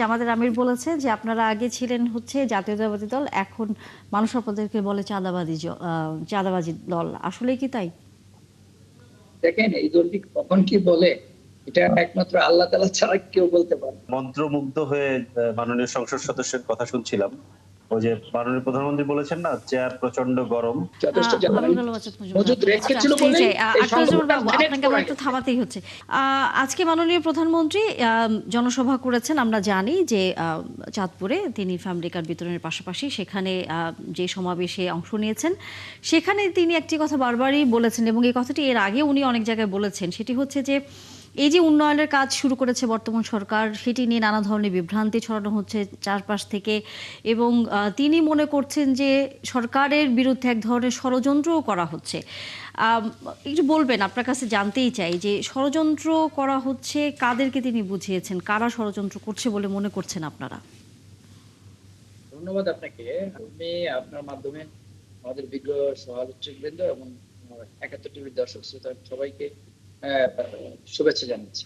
জামাতের আমির বলেছে যে আপনারা আগে ছিলেন হচ্ছে জাতীয়তাবাদী দল, এখন মানুষ আপনাদেরকে বলে চাঁদাবাজি দল। আসলে কি তাই? দেখেন, এই দলটি কখন কি বলে এটা একমাত্র আল্লাহ তাআলা ছাড়া কেউ বলতে পারে না। মন্ত্রমুগ্ধ হয়ে মাননীয় সংসদ সদস্যের কথা শুনছিলাম। ওই যে মাননীয় প্রধানমন্ত্রী বলেছেন না, চেয়ার প্রচন্ড গরম। যথেষ্ট আবুল মাসুদ মজুমদার, মজুদ আপনার কাছে তো রেখেছিল আসতেই বলেই চাই। এই আখতারুজ্জামান সংকটটা বাবু, ম্যানেজ আপনাকে করা আমার একটু গেছে। থামাতেই হচ্ছে। আজকে মাননীয় প্রধানমন্ত্রী জনসভা করেছেন। আমরা জানি যে চাঁদপুরে তিনি ফ্যামিলি কার্ড বিতরণের পাশাপাশি সেখানে যে সমাবেশে অংশ নিয়েছেন, সেখানে তিনি একটি কথা বারবারই বলেছেন এবং এই কথাটি এর আগে উনি অনেক জায়গায় বলেছেন। সেটি হচ্ছে যে এই যে উন্নয়নের কাজ শুরু করেছে বর্তমান সরকার, সেটি নিয়ে নানা ধরনের বিভ্রান্তি ছড়ানো হচ্ছে চারপাশ থেকে এবং তিনি মনে করছেন যে সরকারের বিরুদ্ধে এক ধরনের ষড়যন্ত্রও করা হচ্ছে। আম, একটু বলবেন, আপনার কাছে জানতেই চাই যে ষড়যন্ত্র করা হচ্ছে কাদেরকে তিনি বুঝিয়েছেন, কারা ষড়যন্ত্র করছে বলে মনে করছেন আপনারা? ধন্যবাদ আপনাকে। আমি আপনার মাধ্যমে আমাদের বিজ্ঞ সহালোচকবৃন্দ এবং ৭১ টিভির দর্শক শ্রোতা সবাইকে আহ, শুভেচ্ছা জানাচ্ছি।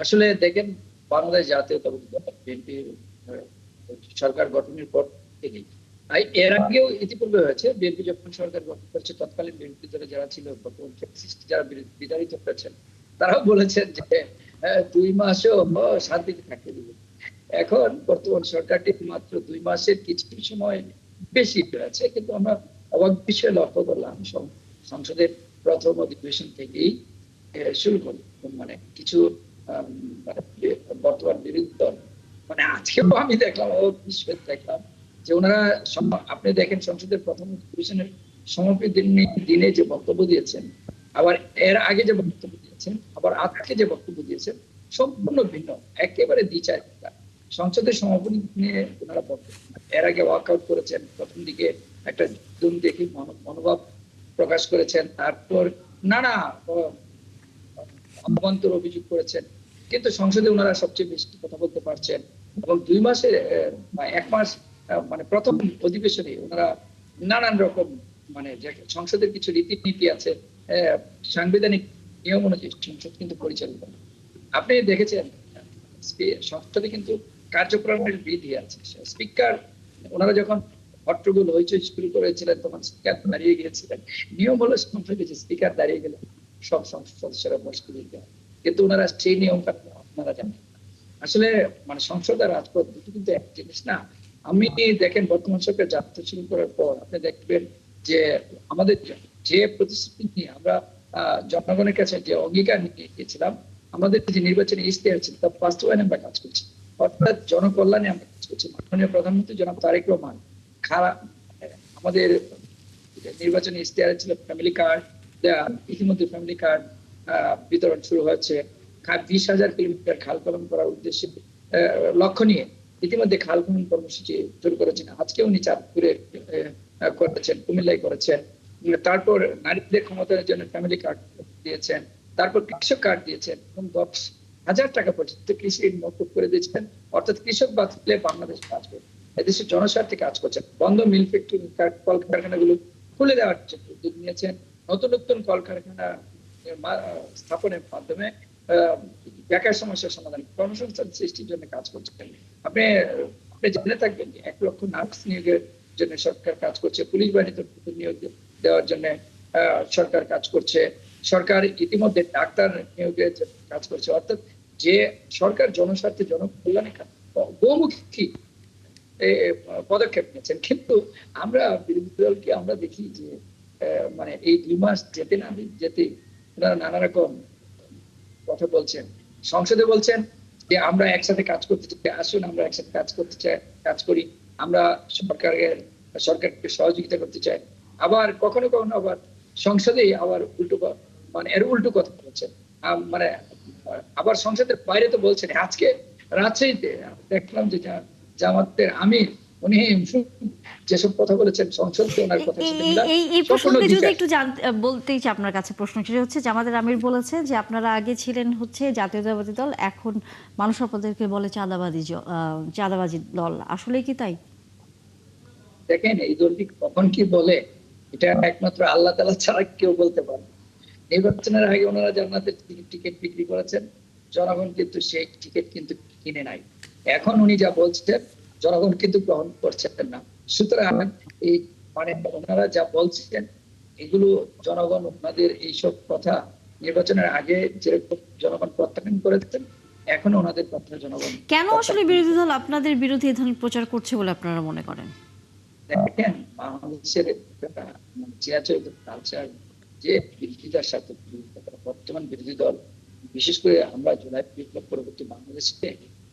আসলে দেখেন, বাংলাদেশ জাতীয়তাবাদী দল বিএনপি সরকার গঠনের পর থেকেই এর আগেও ইতিপূর্বে হয়েছে। বিএনপি যখন সরকার গঠন করেছে, তৎকালীন বিরোধী দলে যারা ছিল, বর্তমান ফ্যাসিস্ট যারা বিতাড়িত করেছেন, তারাও বলেছেন যে ২ মাসও শান্তিতে থাকতে দিবে। এখন বর্তমান সরকারটি মাত্র ২ মাসের কিছু সময় বেশি হয়েছে, কিন্তু আমরা অবাক বিষয়ে লক্ষ্য করলাম সংসদের প্রথম অধিবেশন থেকেই শুরু করি মানে কিছু মানে বর্তমান বিরোধী দল, মানে আজকেও আমি দেখলাম দেখলাম যে ওনারা আপনি দেখেন সংসদের প্রথম অধিবেশনের সমাপ্তির দিনে যে বক্তব্য দিয়েছেন, আবার এর আগে যে বক্তব্য দিয়েছেন, আবার আজকে যে বক্তব্য দিয়েছেন, সম্পূর্ণ ভিন্ন, একেবারে দ্বিচার। সংসদের সমাপনী নিয়ে ওনারা এর আগে ওয়াকআউট করেছেন, প্রথম দিকে একটা দুর্নীতি মনোভাব প্রকাশ করেছেন, তারপর নানা অভ্যন্তর অভিযোগ করেছেন, কিন্তু সংসদে ওনারা সবচেয়ে বেশি কথা বলতে পারছেন। এবং ২ মাসে বা ১ মাস মানে প্রথম অধিবেশনে ওনারা নানান রকম মানে যে সংসদের কিছু রীতিনীতি আছে, সাংবিধানিক নিয়ম অনুযায়ী সংসদ কিন্তু পরিচালিত। আপনি দেখেছেন সংসদে কিন্তু কার্যক্রমের বিধি আছে। স্পিকার ওনারা যখন হট্টগোল হইচই শুরু করেছিলেন, তখন স্পিকার দাঁড়িয়ে গিয়েছিলেন। নিয়ম হলো সংসদে যে স্পিকার দাঁড়িয়ে গেলে সব সংসদ সদস্যরা বসতে দিতে হয়, কিন্তু ওনারা সেই নিয়মটা আপনারা জানেন। আসলে মানে সংসদ আর রাজপথ দুটো কিন্তু এক জিনিস না। আমি দেখেন, বর্তমান সরকার যাত্রা শুরু করার পর আপনি দেখবেন যে আমাদের যে প্রতিশ্রুতি নিয়ে আমরা জনগণের কাছে যে অঙ্গীকার নিয়ে গিয়েছিলাম, আমাদের যে নির্বাচনী ইশতেহার ছিল, তা বাস্তবায়নে আমরা কাজ করছি, অর্থাৎ জনকল্যাণে আমরা কাজ করছি। মাননীয় প্রধানমন্ত্রী জনাব তারেক রহমান আমাদের নির্বাচনী ইশতেহার ছিল ফ্যামিলি কার্ড, ইতিমধ্যে ফ্যামিলি কার্ড বিতরণ শুরু হয়েছে। ২০,০০০ কিলোমিটার খাল খনন করার উদ্দেশ্যে লক্ষ্য নিয়ে ইতিমধ্যে খাল খনন কর্মসূচি শুরু করেছেন। আজকে উনি চাঁদপুরে করেছেন, কুমিল্লায় করেছেন। তারপর নারীদের ক্ষমতায়নের জন্য ফ্যামিলি কার্ড দিয়েছেন, তারপর কৃষক কার্ড দিয়েছেন এবং ১০,০০০ টাকা পর্যন্ত কৃষি ঋণ মকুব করে দিয়েছেন। অর্থাৎ কৃষক বাঁচলে বাংলাদেশ বাঁচবে, এদেশের জনস্বার্থে কাজ করছেন। বন্ধ মিল ফ্যাক্টরি কলকারখানাগুলো খুলে দেওয়ার জন্য উদ্যোগ নিয়েছেন। নতুন নতুন কলকারখানা স্থাপনের মাধ্যমে বেকার সমস্যার সমাধান, কর্মসংস্থান সৃষ্টির জন্য কাজ করছেন। আপনি আপনি জেনে থাকবেন যে ১ লক্ষ নার্স নিয়োগের জন্য সরকার কাজ করছে, পুলিশ বাহিনীতে নিয়োগ দেওয়ার জন্য সরকার কাজ করছে, সরকার ইতিমধ্যে ডাক্তার নিয়োগের কাজ করছে। অর্থাৎ যে সরকার জনস্বার্থে জনকল্যাণে বহুমুখী পদক্ষেপ নিয়েছেন। কিন্তু আমরা বিরোধী দলকে আমরা দেখি যে মানে এই ২ মাস যেতে না যেতে ওনারা নানা রকম কথা বলছেন। সংসদে বলছেন যে আমরা একসাথে কাজ করতে চাই, আসুন আমরা একসাথে কাজ করতে চাই, কাজ করি, আমরা সরকারকে সহযোগিতা করতে চাই। আবার কখনো কখনো আবার সংসদেই আবার উল্টো মানে এর উল্টো কথা বলছেন। মানে আবার সংসদের বাইরে তো বলছেন। আজকে রাজশাহীতে দেখলাম যে জামাতের আমির উনি যেসব কথা বলেছেন সংসদে, ওনার কথা এই সম্পূর্ণ প্রসঙ্গে যদি দ্বিচার। একটু বলতেই চাই আপনার কাছে প্রশ্ন, সেটা হচ্ছে জামাতের আমির বলেছে যে আপনারা আগে ছিলেন হচ্ছে জাতীয়তাবাদী দল, এখন মানুষ আপনাদেরকে বলে চাঁদাবাজি দল। আসলে কি তাই? দেখেন, এই দলটি কখন কি বলে এটা একমাত্র আল্লাহ তাআলা ছাড়া কেউ বলতে পারে না। নির্বাচনের আগে ওনারা জান্নাতের টিকিট বিক্রি করেছেন, জনগণ কিন্তু সেই টিকিট কিন্তু কিনে নাই। এখন উনি যা বলছেন জনগণ কিন্তু গ্রহণ করছেন না। সুতরাং এই মানে ওনারা যা বলছেন এগুলো জনগণ ওনাদের এইসব কথা নির্বাচনের আগে যেরকম জনগণ প্রত্যাখ্যান করেছেন, এখন ওনাদের কথা জনগণ কেন আসলে প্রত্যাখ্যান বিরোধী করে। দল আপনাদের বিরুদ্ধে এই ধরনের প্রচার করছে বলে আপনারা মনে করেন? দেখেন বাংলাদেশের একটা চিরাচরিত কালচার যে বিরোধিতার সাথে বিরোধিতা করা। বর্তমান বিরোধী দল, বিশেষ করে আমরা জুলাই বিপ্লব পরবর্তী বাংলাদেশে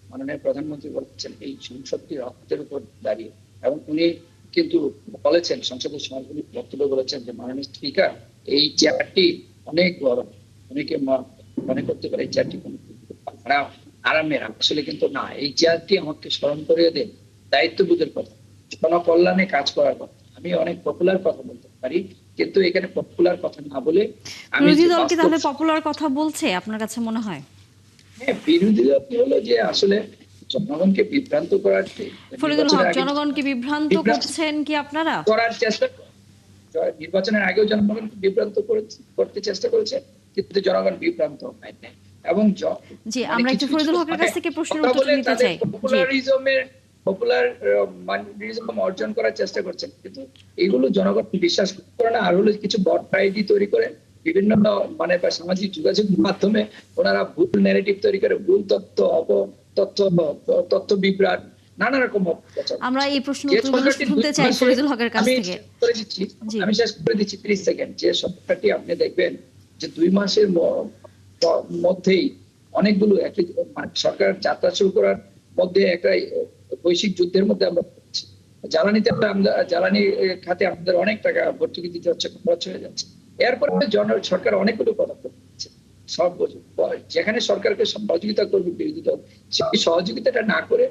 মাননীয় প্রধানমন্ত্রী বলেছেন এই সংসদটি রক্তের উপর দাঁড়িয়ে, এবং উনি কিন্তু বলেছেন সংসদের সমাজগুলি বক্তব্য বলেছেন যে মাননীয় স্পিকার এই চেয়ারটি অনেক গরম, অনেকে মনে করতে পারে এই চেয়ারটি কোনো আরামের, আসলে কিন্তু না, এই চেয়ারটি আমাকে স্মরণ করিয়ে দেন দায়িত্ববোধের কথা, জনকল্যাণে কাজ করার কথা। আমি অনেক পপুলার কথা বলতে পারি, কিন্তু এখানে পপুলার কথা না বলে আমি বিরোধী যে দল কি তাহলে বাস্তব, পপুলার কথা বলছে আপনার কাছে মনে হয়? হ্যাঁ, বিরোধী দল হলো যে আসলে জনগণকে বিভ্রান্ত করার ফরিদুল নির্বাচনের হক, আগে জনগণকে বিভ্রান্ত বিভ্রান্ত করছেন কি আপনারা? করার চেষ্টা, নির্বাচনের আগেও জনগণকে বিভ্রান্ত করতে চেষ্টা করেছে, কিন্তু জনগণ বিভ্রান্ত হয় নাই। এবং জি, মানে আমরা একটু কিছু কিছু ফরিদুল হকের মানে কাছ থেকে প্রশ্নের কথা উত্তরটা বলে নিতে তাদের চাই। জি, পপুলারিজম অর্জন করার চেষ্টা করছেন, কিন্তু এগুলো জনগণ বিশ্বাস করে না। আর হলো কিছু বট আইডি তৈরি করে বিভিন্ন মানে বা সামাজিক যোগাযোগ মাধ্যমে ওনারা ভুল ন্যারেটিভ তৈরি করে, ভুল তথ্য, তথ্য তথ্য বিভ্রাট, নানা রকম অপপ্রচার আমরা করছে। এই প্রশ্নের যে উত্তরগুলো সরকারটি শুনতে 2 চাই মাসে, ফরিদুল হকের কাছ আমি থেকে। শেষ করে দিচ্ছি, জি, আমি শেষ করে দিচ্ছি 30 সেকেন্ড, যে সরকারটি আপনি দেখবেন যে 2 মাসের মধ্যেই অনেকগুলো মানে সরকার যাত্রা শুরু করার মধ্যে একটা বৈশ্বিক যুদ্ধের মধ্যে আমরা পড়েছি। জ্বালানিতে আমরা জ্বালানি খাতে আমাদের অনেক টাকা ভর্তুকি দিতে হচ্ছে, খরচ হয়ে যাচ্ছে। এরপরে সরকার অনেকগুলো পদক্ষেপ নিচ্ছে। সব যেখানে সরকারকে সহযোগিতা করবে বিরোধী দল, সেই সহযোগিতাটা না করে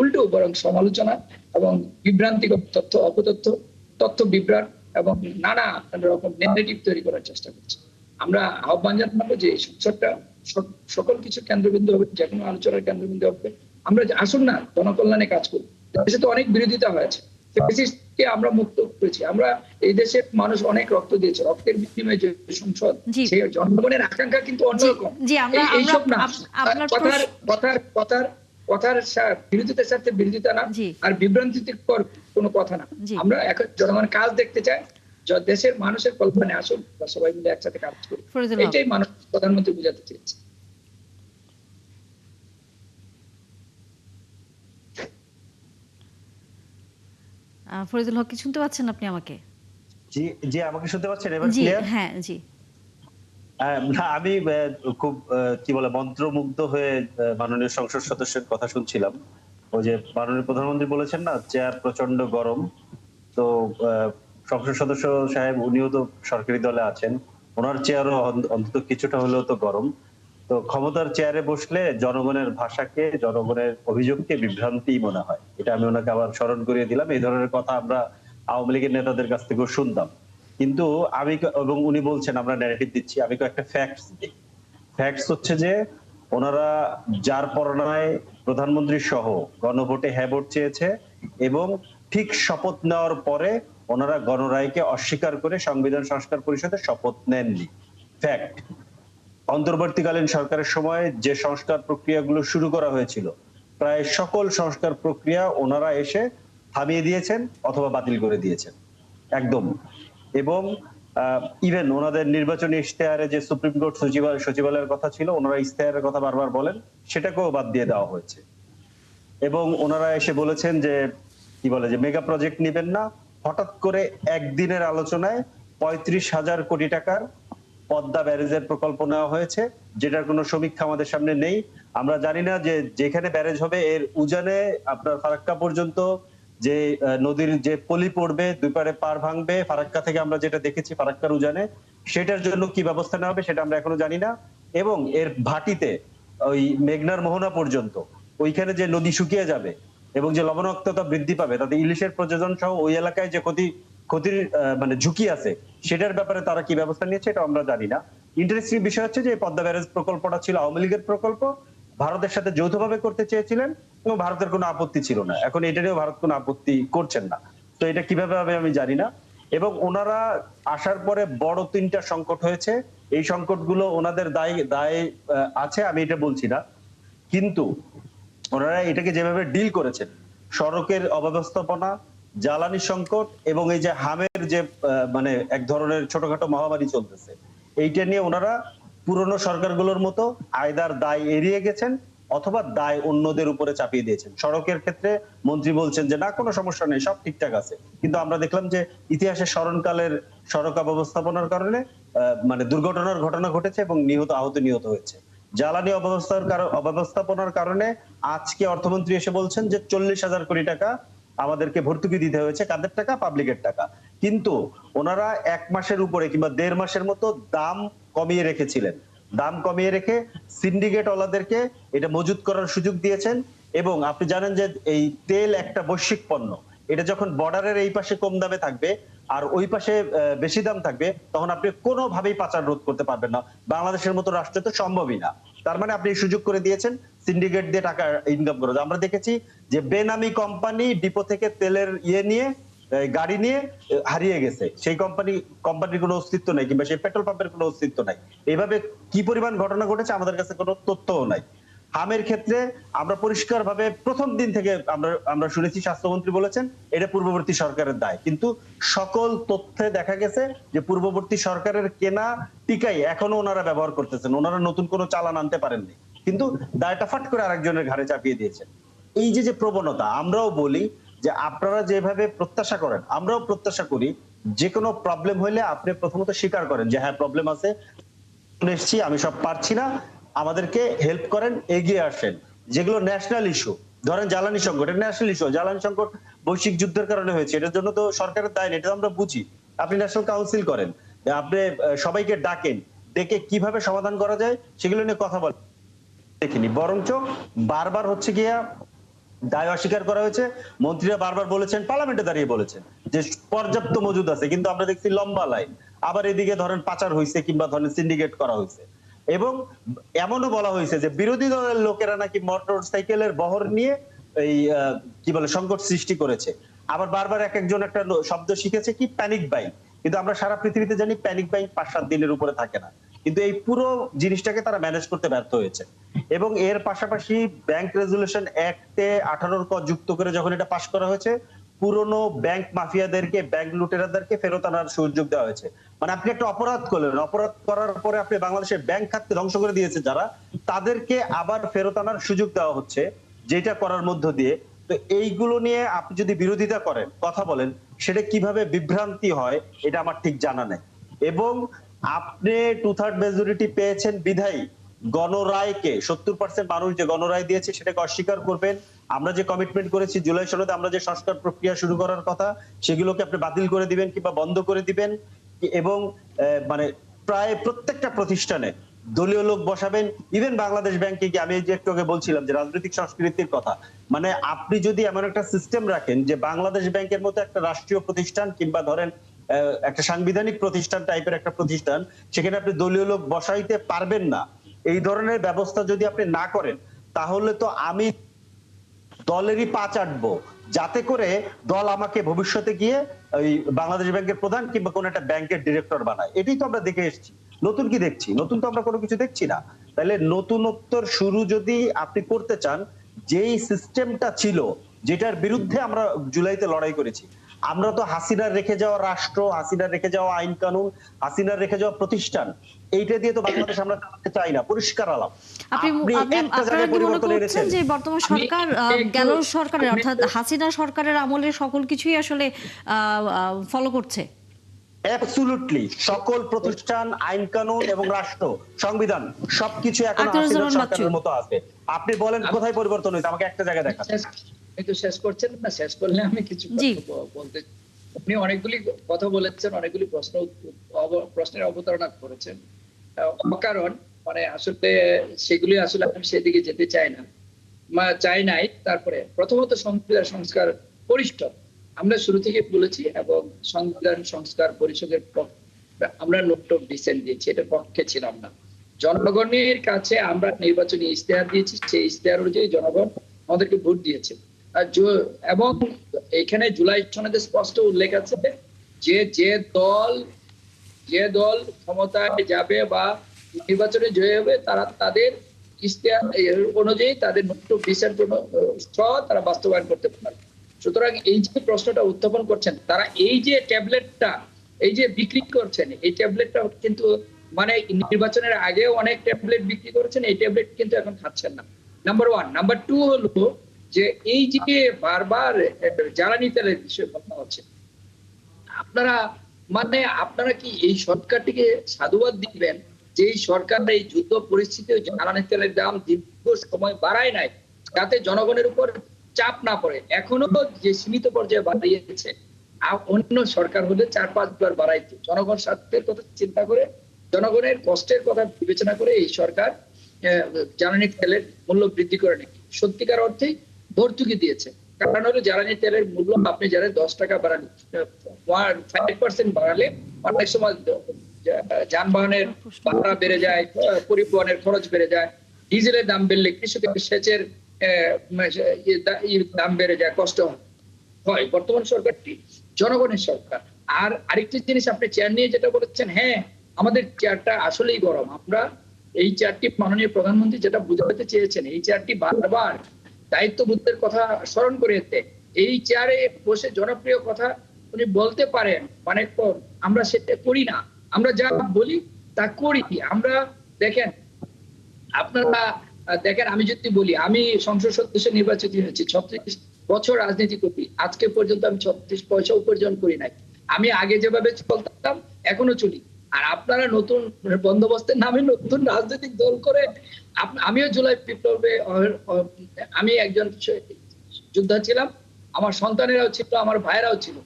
উল্টো বরং সমালোচনা এবং বিভ্রান্তিকর তথ্য, অপতথ্য, তথ্য বিভ্রাট এবং নানা রকম নেগেটিভ তৈরি করার চেষ্টা করছে। আমরা আহ্বান জানাবো যে এই সংসদটা সকল কিছু কেন্দ্রবিন্দু হবে, যে কোনো আলোচনার কেন্দ্রবিন্দু হবে। আমরা আসুন না জনকল্যাণে কাজ করি। দেশে তো অনেক বিরোধিতা হয়েছে, ফ্যাসিস্টকে আমরা মুক্ত করেছি, আমরা এই দেশের মানুষ অনেক রক্ত দিয়েছে, রক্তের বিনিময়ে যে সংসদ, জি, সেই জনগণের আকাঙ্ক্ষা কিন্তু জি, অন্যরকম। জি, আমরা আমরা এইসব না, আপনার কথার প্রশ্ন। কথার কথার কথার বিরোধিতার সাথে বিরোধিতা না, জি, আর বিভ্রান্তিকর কোনো কথা না। জি, আমরা এখন জনগণ কাজ দেখতে চাই, দেশের মানুষের কল্পনায় আসুন, আমরা সবাই মিলে একসাথে কাজ করি, ফরিদুল হক। এটাই মানুষ প্রধানমন্ত্রী বুঝাতে চেয়েছে। ফরিদুল হক, কি শুনতে পাচ্ছেন আপনি আমাকে? জি, জি, আমাকে শুনতে পাচ্ছেন এবার জি, ক্লিয়ার? হ্যাঁ, জি, না, আমি খুব কি বলে মন্ত্রমুগ্ধ হয়ে মাননীয় সংসদ সদস্যের কথা শুনছিলাম। ওই যে মাননীয় প্রধানমন্ত্রী বলেছেন না, চেয়ার প্রচন্ড গরম। তো সংসদ সদস্য সাহেব উনিও তো সরকারি দলে আছেন, ওনার চেয়ারও অন্তত কিছুটা হলেও তো গরম। তো ক্ষমতার চেয়ারে বসলে জনগণের ভাষাকে, জনগণের অভিযোগকে বিভ্রান্তি মনে হয়। এটা আমি ওনাকে আবার স্মরণ করিয়ে দিলাম। এই ধরনের কথা আমরা আওয়ামী লীগের নেতাদের কাছ থেকেও শুনতাম। কিন্তু এবং উনি বলছেন আমরা ন্যারেটিভ দিচ্ছি, আমি কয়েকটা ফ্যাক্টস দিই। ফ্যাক্টস হচ্ছে যে ওনারা যার পরনায় প্রধানমন্ত্রী সহ গণভোটে হ্যাঁ ভোট চেয়েছে, এবং ঠিক শপথ নেওয়ার পরে ওনারা গণরায়কে অস্বীকার করে সংবিধান সংস্কার পরিষদে শপথ নেননি। ফ্যাক্ট। অন্তর্বর্তীকালীন সরকারের সময় যে সংস্কার প্রক্রিয়াগুলো শুরু করা হয়েছিল, প্রায় সকল সংস্কার প্রক্রিয়া ওনারা এসে থামিয়ে দিয়েছেন অথবা বাতিল করে দিয়েছেন একদম। এবং ইভেন ওনাদের নির্বাচনী ইশতেহারে যে সুপ্রিম কোর্ট সচিবালয়ের কথা ছিল, ওনারা ইশতেহারের কথা বারবার বলেন, সেটাকেও বাদ দিয়ে দেওয়া হয়েছে। এবং ওনারা এসে বলেছেন যে কি বলে যে মেগা প্রজেক্ট নিবেন না। হঠাৎ করে একদিনের আলোচনায় 35,000 কোটি টাকার পদ্মা ব্যারেজের প্রকল্প নেওয়া হয়েছে, যেটার কোনো সমীক্ষা আমাদের সামনে নেই। আমরা জানি না যে যেখানে ব্যারেজ হবে এর উজানে আপনার ফারাক্কা পর্যন্ত যে নদীর যে পলি পড়বে, দুই পারে পার ভাঙবে, ফারাক্কা থেকে আমরা যেটা দেখেছি ফারাক্কার উজানে, সেটার জন্য কি ব্যবস্থা নেওয়া হবে সেটা আমরা এখনো জানি না। এবং এর ভাটিতে ওই মেঘনার মোহনা পর্যন্ত ওইখানে যে নদী শুকিয়ে যাবে এবং যে লবণাক্ততা বৃদ্ধি পাবে, তাতে ইলিশের প্রযোজন সহ ওই এলাকায় যে ক্ষতির মানে ঝুঁকি আছে, সেটার ব্যাপারে তারা কি ব্যবস্থা নিয়েছে এটা আমরা জানি না। ইন্টারেস্টিং বিষয় হচ্ছে যে পদ্মা ব্যারেজ প্রকল্পটা ছিল আওয়ামী লীগের প্রকল্প, ভারতের সাথে যৌথভাবে করতে চেয়েছিলেন এবং ভারতের কোনো আপত্তি ছিল না। এখন এটারও ভারত কোনো আপত্তি করছেন না। তো এটা কিভাবে হবে আমি জানি না। এবং ওনারা আসার পরে বড় 3টা সংকট হয়েছে। এই সংকটগুলো ওনাদের দায় আছে, আমি এটা বলছি না, কিন্তু ওনারা এটাকে যেভাবে ডিল করেছেন, সড়কের অব্যবস্থাপনা, জ্বালানি সংকট এবং এই যে হামের যে মানে এক ধরনের ছোটখাটো মহামারী চলতেছে, এইটা নিয়ে ওনারা পুরনো সরকারগুলোর মতো আয়দার দায় এড়িয়ে গেছেন অথবা দায় অন্যদের উপরে চাপিয়ে দিয়েছেন। সড়কের ক্ষেত্রে মন্ত্রী বলছেন যে না, কোনো সমস্যা নেই, সব ঠিকঠাক আছে, কিন্তু আমরা দেখলাম যে ইতিহাসে স্মরণকালের সড়ক অব্যবস্থাপনার কারণে মানে দুর্ঘটনার ঘটনা ঘটেছে এবং নিহত হয়েছে। জ্বালানি অব্যবস্থাপনার কারণে আজকে অর্থমন্ত্রী এসে বলছেন যে 40,000 কোটি টাকা আমাদেরকে ভর্তুকি দিতে হয়েছে। কাদের টাকা? পাবলিকের টাকা। কিন্তু ওনারা 1 মাসের উপরে কিংবা 1.5 মাসের মতো দাম কমিয়ে রেখেছিলেন। দাম কমিয়ে রেখে সিন্ডিকেট ওয়ালাদেরকে এটা মজুত করার সুযোগ দিয়েছেন। এবং আপনি জানেন যে এই তেল একটা বৈশ্বিক পণ্য, এটা যখন বর্ডারের এই পাশে কম দামে থাকবে আর ওই পাশে বেশি দাম থাকবে, তখন আপনি কোনোভাবেই পাচার রোধ করতে পারবেন না। বাংলাদেশের মতো রাষ্ট্রে তো সম্ভবই না। তার মানে আপনি সুযোগ করে দিয়েছেন সিন্ডিকেট দিয়ে টাকা ইনকাম করে। আমরা দেখেছি যে বেনামি কোম্পানি ডিপো থেকে তেলের নিয়ে গাড়ি নিয়ে হারিয়ে গেছে, সেই কোম্পানির কোনো অস্তিত্ব নাই, কিংবা সেই পেট্রোল পাম্পের কোনো অস্তিত্ব নাই। এইভাবে কি পরিমাণ ঘটনা ঘটেছে আমাদের কাছে কোনো তথ্যও নাই। হামের ক্ষেত্রে আমরা পরিষ্কারভাবে প্রথম দিন থেকে আমরা শুনেছি, স্বাস্থ্যমন্ত্রী বলেছেন এটা পূর্ববর্তী সরকারের দায়, কিন্তু সকল তথ্যে দেখা গেছে যে পূর্ববর্তী সরকারের কেনা টিকাই এখনো ওনারা ব্যবহার করতেছেন, ওনারা নতুন কোনো চালান আনতে পারেননি, কিন্তু দায়টা ফাট করে আরেকজনের ঘাড়ে চাপিয়ে দিয়েছেন। এই যে প্রবণতা, আমরাও বলি যে আপনারা যেভাবে প্রত্যাশা করেন, আমরাও প্রত্যাশা করি যে কোনো প্রবলেম হইলে আপনি প্রথমত স্বীকার করেন যে হ্যাঁ প্রবলেম আছে, এসেছি, আমি সব পারছি না, আমাদেরকে হেল্প করেন, এগিয়ে আসেন। যেগুলো ন্যাশনাল ইস্যু, ধরেন জ্বালানি সংকট, এটা ন্যাশনাল ইস্যু। জ্বালানি সংকট বৈশ্বিক যুদ্ধের কারণে হয়েছে, এটার জন্য তো সরকারের দায় নেই, এটা তো আমরা বুঝি। আপনি ন্যাশনাল কাউন্সিল করেন, আপনি সবাইকে ডাকেন, ডেকে কিভাবে সমাধান করা যায় সেগুলো নিয়ে কথা বলেন। দেখিনি, বরঞ্চ বারবার হচ্ছে গিয়া দায় অস্বীকার করা হয়েছে। মন্ত্রীরা বারবার বলেছেন, পার্লামেন্টে দাঁড়িয়ে বলেছেন যে পর্যাপ্ত মজুদ আছে, কিন্তু আমরা দেখছি লম্বা লাইন। আবার এদিকে ধরেন পাচার হয়েছে কিংবা ধরেন সিন্ডিকেট করা হয়েছে। এবং এমনও বলা হয়েছে যে বিরোধী দলের লোকেরা নাকি মোটর সাইকেলের বহর নিয়ে এই কি বলে সংকট সৃষ্টি করেছে। আবার বারবার এক একজন একটা শব্দ শিখেছে, কি প্যানিক বাইং, কিন্তু আমরা সারা পৃথিবীতে জানি প্যানিক বাইং 5-7 দিনের উপরে থাকে না। কিন্তু এই পুরো জিনিসটাকে তারা ম্যানেজ করতে ব্যর্থ হয়েছে। এবং এর পাশাপাশি ব্যাংক রেজুলেশন অ্যাক্টে 18 ক যুক্ত করে যখন এটা পাশ করা হয়েছে, পুরনো ব্যাংক মাফিয়াদেরকে, ব্যাংক লুটেরাদেরকে ফেরত আনার সুযোগ দেওয়া হয়েছে। মানে আপনি একটা অপরাধ করলেন, অপরাধ করার পরে আপনি বাংলাদেশের ব্যাংক খাতকে ধ্বংস করে দিয়েছে যারা, তাদেরকে আবার ফেরত আনার সুযোগ দেওয়া হচ্ছে, যেটা করার মধ্য দিয়ে। তো এইগুলো নিয়ে আপনি যদি বিরোধিতা করেন, কথা বলেন, সেটা কিভাবে বিভ্রান্তি হয় এটা আমার ঠিক জানা নেই। এবং আপনি 2/3 মেজরিটি পেয়েছেন বিধায়ী গণরায়কে, 70% মানুষ যে গণরায় দিয়েছে সেটাকে অস্বীকার করবেন। আমরা যে কমিটমেন্ট করেছি জুলাই সনদে, আমরা যে সংস্কার প্রক্রিয়া শুরু করার কথা, সেগুলোকে আপনি বাতিল করে দিবেন কিংবা বন্ধ করে দিবেন। এবং মানে প্রায় প্রত্যেকটা প্রতিষ্ঠানে দলীয় লোক বসাবেন। ইভেন বাংলাদেশ ব্যাংকে কি, আমি যে একটু আগে বলছিলাম যে রাজনৈতিক সংস্কৃতির কথা, মানে আপনি যদি এমন একটা সিস্টেম রাখেন যে বাংলাদেশ ব্যাংকের মতো একটা রাষ্ট্রীয় প্রতিষ্ঠান কিংবা ধরেন একটা সাংবিধানিক প্রতিষ্ঠান টাইপের একটা প্রতিষ্ঠান, সেখানে আপনি দলীয় লোক বসাইতে পারবেন না, এই ধরনের ব্যবস্থা যদি আপনি না করেন, তাহলে তো আমি দলেরই পা চাটবো, যাতে করে দল আমাকে ভবিষ্যতে গিয়ে ওই বাংলাদেশ ব্যাংকের প্রধান কিংবা কোন একটা ব্যাংকের ডিরেক্টর বানায়। এটাই তো আমরা দেখে এসেছি। নতুন কি দেখছি? নতুন তো আমরা কোনো কিছু দেখছি না। তাহলে নতুনত্বর শুরু যদি আপনি করতে চান, যেই সিস্টেমটা ছিল, যেটার বিরুদ্ধে আমরা জুলাইতে লড়াই করেছি, আমরা তো হাসিনার রেখে যাওয়া রাষ্ট্র, হাসিনার রেখে যাওয়া আইন কানুন, হাসিনার রেখে যাওয়া প্রতিষ্ঠান, এইটা দিয়ে তো বাংলাদেশ আমরা চালাতে চাই না, পরিষ্কার আলাপ। আপনারা কি মনে করছেন যে বর্তমান সরকার গেল সরকারের অর্থাৎ হাসিনা সরকারের আমলে সকল কিছুই আসলে ফলো করছে? অ্যাবসলিউটলি সকল প্রতিষ্ঠান, আইন কানুন এবং রাষ্ট্র, সংবিধান সবকিছু এখন হাসিনা সরকারের মতো আছে। আপনি বলেন কোথায় পরিবর্তন হয়েছে, আমাকে একটা জায়গায় দেখান। কিন্তু শেষ করছেন না, শেষ করলে আমি কিছু বলতে। আপনি অনেকগুলি কথা বলেছেন, অনেকগুলি প্রশ্নের অবতারণা করেছেন অকারণ, মানে আসলে সেগুলি আসলে আমি সেদিকে যেতে চাই না, চাই নাই। তারপরে প্রথমত সংবিধান সংস্কার পরিষদ আমরা শুরু থেকে বলেছি, এবং সংবিধান সংস্কার পরিষদের আমরা নোট অফ ডিসেন্ট দিয়েছি, এটার পক্ষে ছিলাম না। জনগণের কাছে আমরা নির্বাচনী ইশতেহার দিয়েছি, সেই ইশতেহার অনুযায়ী জনগণ আমাদেরকে ভোট দিয়েছে। এবং এখানে জুলাই সনদে স্পষ্ট উল্লেখ আছে যে যে দল ক্ষমতায় যাবে বা নির্বাচনে জয়ী হবে, তারা তাদের ইশতেহার অনুযায়ী তাদের নোট টু ভিসার জন্য তারা বাস্তবায়ন করতে পারে। সুতরাং এই যে প্রশ্নটা উত্থাপন করছেন, তারা এই যে ট্যাবলেটটা এই যে বিক্রি করছেন, এই ট্যাবলেটটা কিন্তু মানে নির্বাচনের আগেও অনেক ট্যাবলেট বিক্রি করেছেন, এই ট্যাবলেট কিন্তু এখন খাচ্ছেন না। Number one. নাম্বার টু হলো যে এই যে বারবার জ্বালানি তেলের বিষয়ে কথা হচ্ছে, আপনারা মানে আপনারা কি এই সরকারটিকে সাধুবাদ দিবেন যে এই সরকার এই যুদ্ধ পরিস্থিতিতে জ্বালানি তেলের দাম দীর্ঘ সময় বাড়ায় নাই, যাতে জনগণের উপর চাপ না পড়ে, এখনো যে সীমিত পর্যায়ে বাড়িয়েছে। আর অন্য সরকার হলে 4-5 বার বাড়াইতো। জনগণ স্বার্থের কথা চিন্তা করে, জনগণের কষ্টের কথা বিবেচনা করে এই সরকার জ্বালানি তেলের মূল্য বৃদ্ধি করে নাকি সত্যিকার অর্থেই ভর্তুকি দিয়েছে। কারণ হলো জ্বালানি তেলের মূল্য আপনি যারা 10 টাকা বাড়ালে 5% বাড়ালে অনেক সময় যানবাহনের ভাড়া বেড়ে যায়, পরিবহনের খরচ বেড়ে যায়, ডিজেলের দাম বেড়লে কৃষকের সেচের দাম বেড়ে যায়, কষ্ট হয়। বর্তমান সরকারটি জনগণের সরকার। আর আরেকটি জিনিস আপনি চেয়ার নিয়ে যেটা বলেছেন, হ্যাঁ আমাদের চেয়ারটা আসলেই গরম। আমরা এই চেয়ারটি মাননীয় প্রধানমন্ত্রী যেটা বুঝাতে চেয়েছেন, এই চেয়ারটি বারবার দায়িত্ববোধের কথা স্মরণ করিয়েছে। এই চেয়ারে বসে জনপ্রিয় কথা উনি বলতে পারেন, মানে আমরা সেটা করি না। আমরা যা বলি তা করি। আমরা দেখেন, আপনারা দেখেন, আমি যদি বলি আমি সংসদ সদস্য নির্বাচিত হয়েছি, 36 বছর রাজনীতি করি, আজকে পর্যন্ত আমি 36 পয়সা উপার্জন করি নাই। আমি আগে যেভাবে চলতাম এখনো চলি। আর আপনারা নতুন বন্দোবস্তের নামে নতুন রাজনৈতিক দল করে, আমিও জুলাই বিপ্লবে আমি একজন যোদ্ধা ছিলাম, আমার সন্তানেরাও ছিল, আমার ভাইয়েরাও ছিল।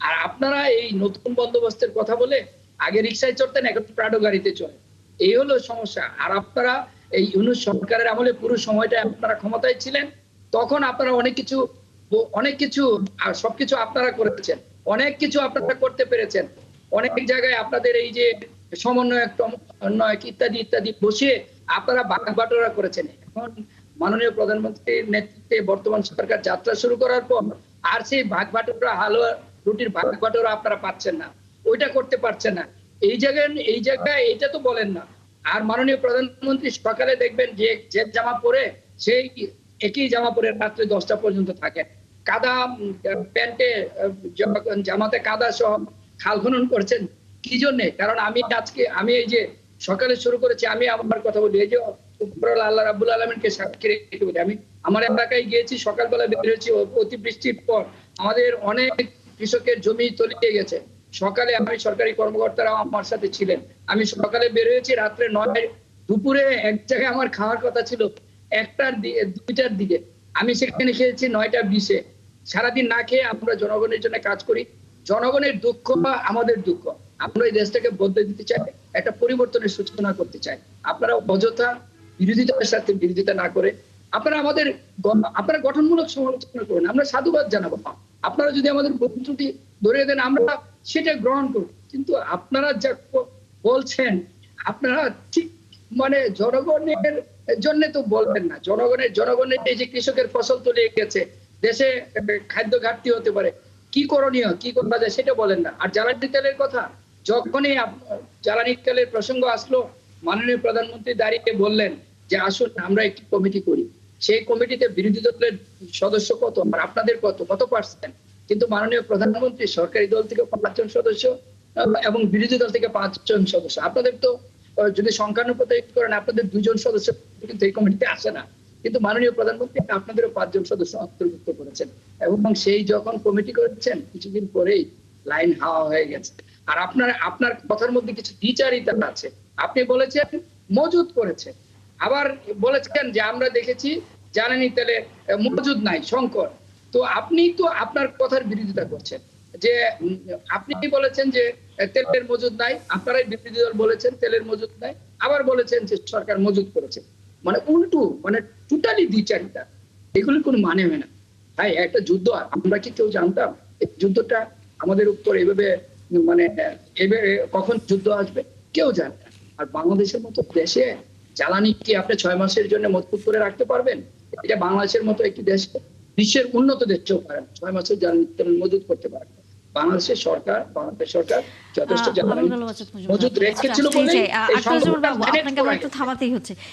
আর আপনারা এই নতুন বন্দোবস্তের কথা বলে আগে রিক্সায় চড়তেন, এখন প্রাডো গাড়িতে চলে। এই হলো সমস্যা। আর আপনারা এই ইউনূস সরকারের আমলে পুরো সময়টা আপনারা ক্ষমতায় ছিলেন, তখন আপনারা অনেক কিছু আর সবকিছু আপনারা করেছেন, অনেক কিছু আপনারা করতে পেরেছেন। অনেক জায়গায় আপনাদের এই যে সমন্বয়ক ইত্যাদি ইত্যাদি বসে আপনারা ভাগ-বাটোয়ারা করেছেন। এখন মাননীয় প্রধানমন্ত্রীর নেতৃত্বে বর্তমান সরকার যাত্রা শুরু করার পর আর সেই ভাগ-বাটোয়ারা, হালুয়া রুটির ভাগ-বাটোয়ারা আপনারা পাচ্ছেন না, ওইটা করতে পারছেন না। এই জায়গায় এটা তো বলেন না। আর মাননীয় প্রধানমন্ত্রী সকালে দেখবেন যে জামা পরে সেই একই জামা পরে রাত্রে 10টা পর্যন্ত থাকেন, কাদা প্যান্টে, জামাতে কাদা সহ খাল খনন করছেন। কি জন্য? কারণ আমি এই যে সকালে শুরু করেছি, আমি আমার কথা বলি, এই যে উপরওয়ালা আল্লাহ রাব্বুল আলামিনকে সাক্ষী রেখে বলি, আমি আমার এলাকায় গিয়েছি, সকালবেলা বের হয়েছি, অতিবৃষ্টির পর আমাদের অনেক কৃষকের জমি তলিয়ে গেছে। সকালে আমি সরকারি কর্মকর্তারা আমার সাথে ছিলেন, আমি সকালে বের হয়েছি, রাত্রে 9 দুপুরে এক জায়গায় আমার খাওয়ার কথা ছিল 2টার দিকে, আমি সেখানে খেয়েছি 9টা 20-এ। সারাদিন না খেয়ে আমরা জনগণের জন্য কাজ করি। জনগণের দুঃখ বা আমাদের দুঃখ, আমরা এই দেশটাকে বদলে দিতে চাই, একটা পরিবর্তনের সূচনা করতে চাই। আপনারা অযথা বিরোধিতার সাথে বিরোধিতা না করে আপনারা গঠনমূলক সমালোচনা করুন, আমরা সাধুবাদ জানাবো। আপনারা যদি আমাদের ত্রুটি ধরিয়ে দেন, আমরা সেটা গ্রহণ করব। কিন্তু আপনারা যা বলছেন, আপনারা ঠিক মানে জনগণের জন্য তো বলবেন না। জনগণের এই যে কৃষকের ফসল তলিয়ে গেছে, দেশে খাদ্য ঘাটতি হতে পারে, কি করণীয়, কি করা যায় সেটা বলেন না। আর জ্বালানি তেলের কথা, যখনই জ্বালানি তেলের প্রসঙ্গ আসলো, মাননীয় প্রধানমন্ত্রী দাঁড়িয়ে বললেন যে আসুন আমরা একটি কমিটি করি। সেই কমিটিতে বিরোধী দলের সদস্য কত আর আপনাদের কত পার্সেন্ট? কিন্তু মাননীয় প্রধানমন্ত্রী সরকারি দল থেকে 5 জন সদস্য এবং বিরোধী দল থেকে 5 জন সদস্য। আপনাদের তো যদি সংখ্যানুপাতে করেন, আপনাদের 2 জন সদস্য কিন্তু এই কমিটিতে আসে না। কিন্তু মাননীয় প্রধানমন্ত্রী আপনাদেরও 5 জন সদস্য অন্তর্ভুক্ত করেছেন, এবং সেই যখন কমিটি করেছেন কিছুদিন পরেই লাইন হাওয়া হয়ে গেছে। আর আপনার কথার মধ্যে কিছু দ্বিচারিতা আছে। আপনি বলেছেন মজুদ করেছে, আবার বলেছেন যে আমরা দেখেছি জ্বালানি তেলে মজুদ নাই, সংকট। তো আপনি তো আপনার কথার বিরোধিতা করছেন, যে আপনি বলেছেন যে তেলের মজুদ নাই, আপনারাই বিরোধী দল বলেছেন তেলের মজুদ নাই, আবার বলেছেন যে সরকার মজুদ করেছে। মানে উল্টো, মানে টোটালি দ্বিচারিতা। এগুলো কোনো মানে হয় না ভাই। একটা যুদ্ধ আমরা কি কেউ জানতাম? এই যুদ্ধটা আমাদের উপর এভাবে মানে এভাবে কখন যুদ্ধ আসবে কেউ জানে না। আর বাংলাদেশের মতো দেশে জ্বালানি কি আপনি 6 মাসের জন্য মজবুত করে রাখতে পারবেন? এটা বাংলাদেশের মতো একটি দেশ, বিশ্বের উন্নত দেশেও পারেন 6 মাসের জ্বালানি মজুত করতে পারেন। বাংলাদেশ সরকার যথেষ্ট জ্বালানি মজুত রেখেছিল বলে আপনাকে আমার একটু থামাতেই হচ্ছে।